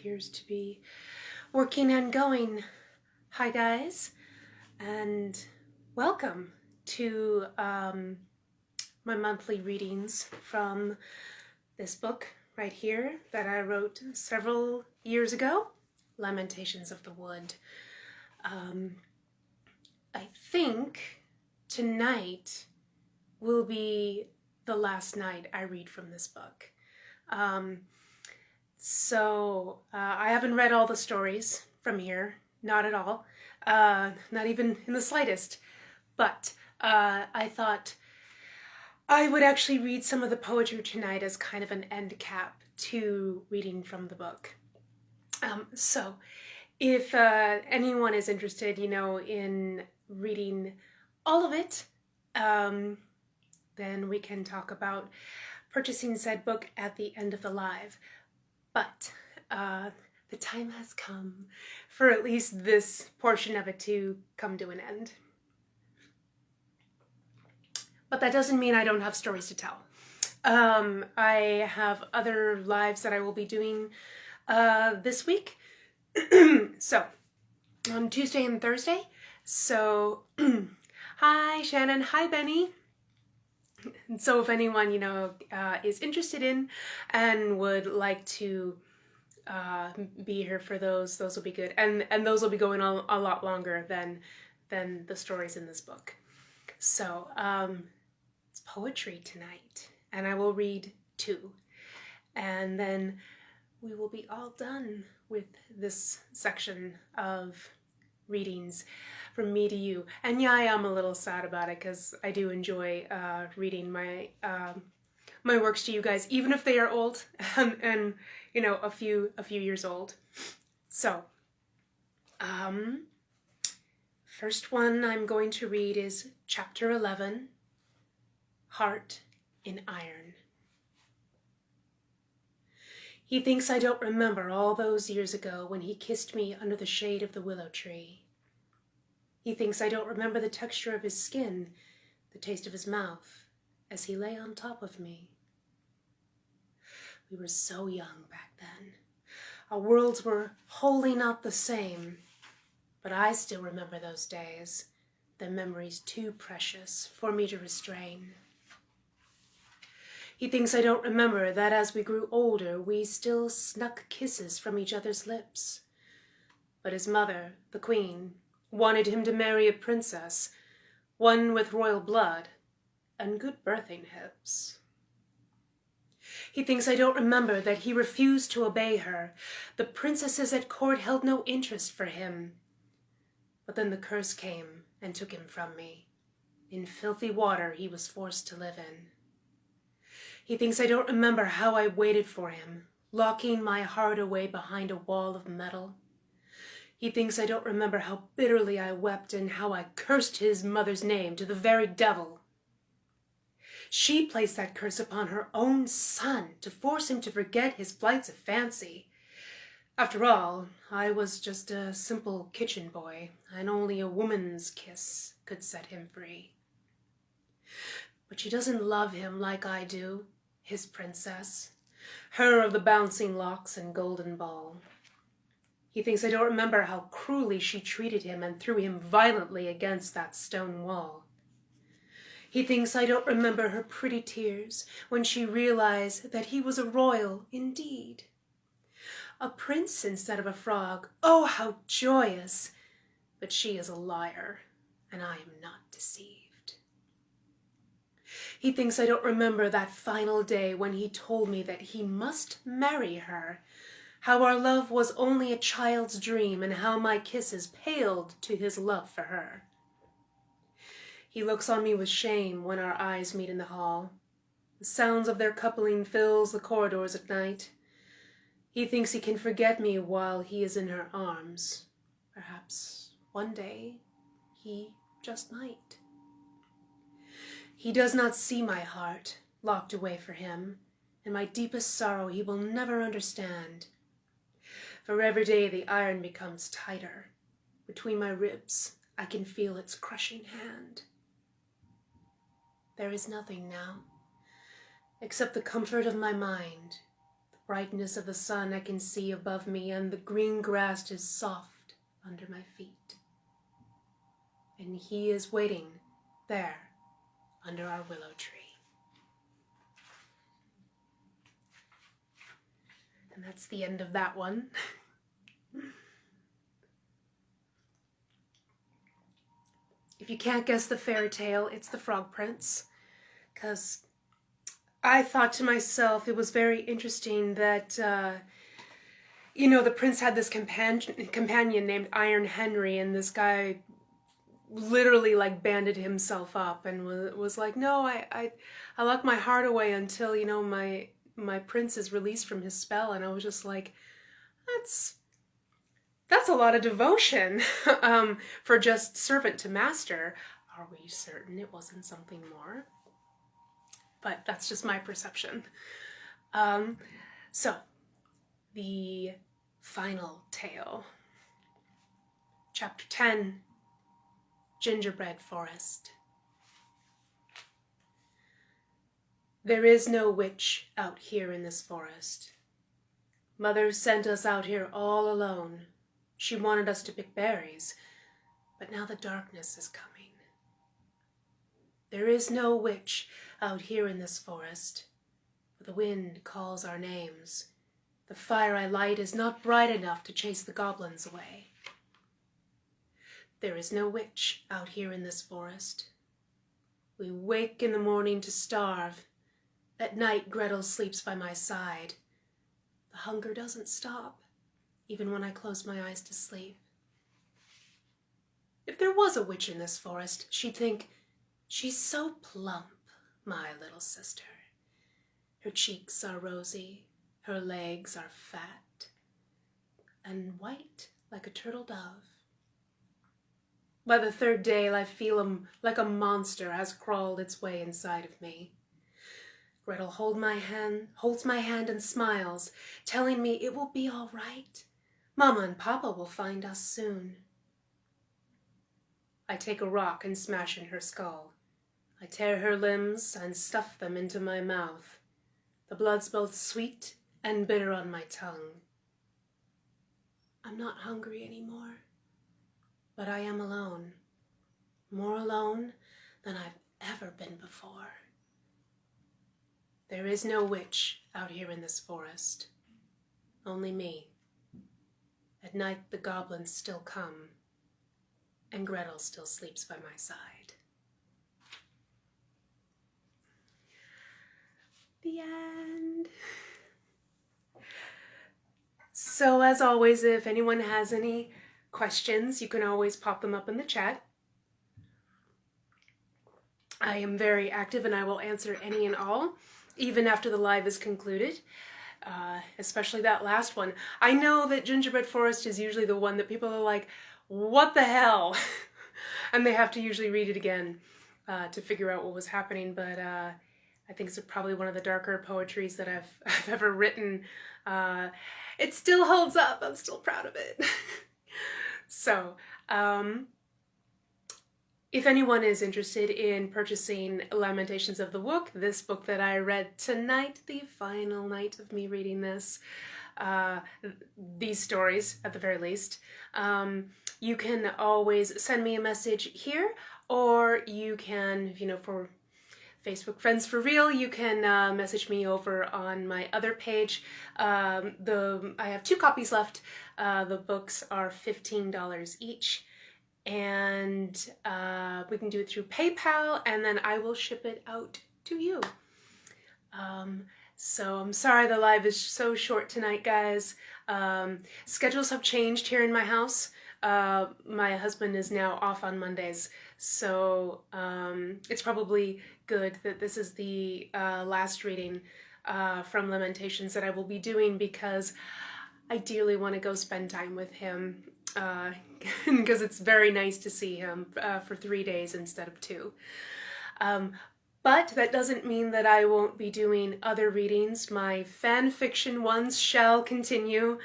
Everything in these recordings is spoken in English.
appears to be working and going. Hi guys, and welcome to my monthly readings from this book right here that I wrote several years ago, Lamentations of the Wood. I think tonight will be the last night I read from this book. So I haven't read all the stories from here, not at all, not even in the slightest, but I thought I would actually read some of the poetry tonight as kind of an end cap to reading from the book. So if anyone is interested, in reading all of it, then we can talk about purchasing said book at the end of the live. But the time has come for at least this portion of it to come to an end. But that doesn't mean I don't have stories to tell. I have other lives that I will be doing this week. So, on Tuesday and Thursday. So, hi Shannon, hi Benny. So if anyone, is interested in and would like to be here for those will be good. And those will be going on a lot longer than the stories in this book. So it's poetry tonight, and I will read 2. And then we will be all done with this section of readings from me to you. And yeah, I am a little sad about it because I do enjoy reading my my works to you guys, even if they are old and a few years old. So first one I'm going to read is chapter 11, Heart in Iron. He thinks I don't remember all those years ago when he kissed me under the shade of the willow tree. He thinks I don't remember the texture of his skin, the taste of his mouth, as he lay on top of me. We were so young back then. Our worlds were wholly not the same, but I still remember those days, the memories too precious for me to restrain. He thinks I don't remember that as we grew older, we still snuck kisses from each other's lips. But his mother, the queen, wanted him to marry a princess, one with royal blood and good birthing hips. He thinks I don't remember that he refused to obey her. The princesses at court held no interest for him. But then the curse came and took him from me. In filthy water he was forced to live in. He thinks I don't remember how I waited for him, locking my heart away behind a wall of metal. He thinks I don't remember how bitterly I wept and how I cursed his mother's name to the very devil. She placed that curse upon her own son to force him to forget his flights of fancy. After all, I was just a simple kitchen boy, and only a woman's kiss could set him free. But she doesn't love him like I do, his princess, her of the bouncing locks and golden ball. He thinks I don't remember how cruelly she treated him and threw him violently against that stone wall. He thinks I don't remember her pretty tears when she realized that he was a royal indeed. A prince instead of a frog. Oh, how joyous! But she is a liar, and I am not deceived. He thinks I don't remember that final day when he told me that he must marry her, how our love was only a child's dream, and how my kisses paled to his love for her. He looks on me with shame when our eyes meet in the hall. The sounds of their coupling fills the corridors at night. He thinks he can forget me while he is in her arms. Perhaps one day he just might. He does not see my heart, locked away for him, and my deepest sorrow he will never understand. For every day the iron becomes tighter. Between my ribs, I can feel its crushing hand. There is nothing now, except the comfort of my mind, the brightness of the sun I can see above me, and the green grass is soft under my feet. And he is waiting there under our willow tree. And that's the end of that one. If you can't guess the fairy tale, it's The Frog Prince. Because I thought to myself it was very interesting that, the prince had this companion named Iron Henry, and this guy literally like banded himself up and was like, no, I lock my heart away until, my prince is released from his spell. And I was just like, that's a lot of devotion for just servant to master. Are we certain it wasn't something more? But that's just my perception. So, the final tale. Chapter 10, Gingerbread Forest. There is no witch out here in this forest. Mother sent us out here all alone. She wanted us to pick berries, but now the darkness is coming. There is no witch out here in this forest, but the wind calls our names. The fire I light is not bright enough to chase the goblins away. There is no witch out here in this forest. We wake in the morning to starve. At night, Gretel sleeps by my side. The hunger doesn't stop, even when I close my eyes to sleep. If there was a witch in this forest, she'd think, she's so plump, my little sister. Her cheeks are rosy, her legs are fat, and white like a turtle dove. By the third day, I feel like a monster has crawled its way inside of me. Gretel holds my hand and smiles, telling me it will be all right. Mama and Papa will find us soon. I take a rock and smash in her skull. I tear her limbs and stuff them into my mouth. The blood's both sweet and bitter on my tongue. I'm not hungry anymore, but I am alone. More alone than I've ever been before. There is no witch out here in this forest. Only me. At night the goblins still come, and Gretel still sleeps by my side. The end. So as always, if anyone has any questions, you can always pop them up in the chat. I am very active and I will answer any and all, even after the live is concluded, especially that last one. I know that Gingerbread Forest is usually the one that people are like, what the hell? And they have to usually read it again to figure out what was happening, but I think it's probably one of the darker poetries that I've ever written. It still holds up. I'm still proud of it. So, if anyone is interested in purchasing Lamentations of the Wook, this book that I read tonight, the final night of me reading this, these stories at the very least, you can always send me a message here, or you can, for Facebook Friends for Real, you can message me over on my other page. I have 2 copies left. The books are $15 each. And we can do it through PayPal, and then I will ship it out to you. So I'm sorry the live is so short tonight, guys. Schedules have changed here in my house. My husband is now off on Mondays, so it's probably good that this is the last reading from Lamentations that I will be doing, because I dearly want to go spend time with him. Because it's very nice to see him for 3 days instead of 2. But that doesn't mean that I won't be doing other readings. My fan fiction ones shall continue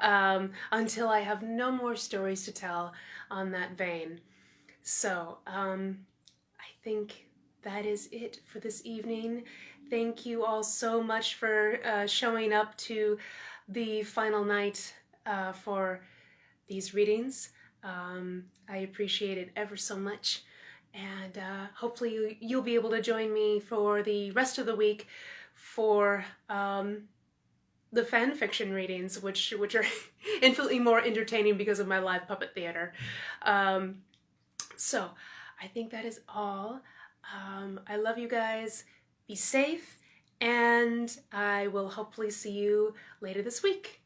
until I have no more stories to tell on that vein. So I think that is it for this evening. Thank you all so much for showing up to the final night for these readings. I appreciate it ever so much, and hopefully you'll be able to join me for the rest of the week for the fan fiction readings, which are infinitely more entertaining because of my live puppet theater. So I think that is all. I love you guys. Be safe, and I will hopefully see you later this week.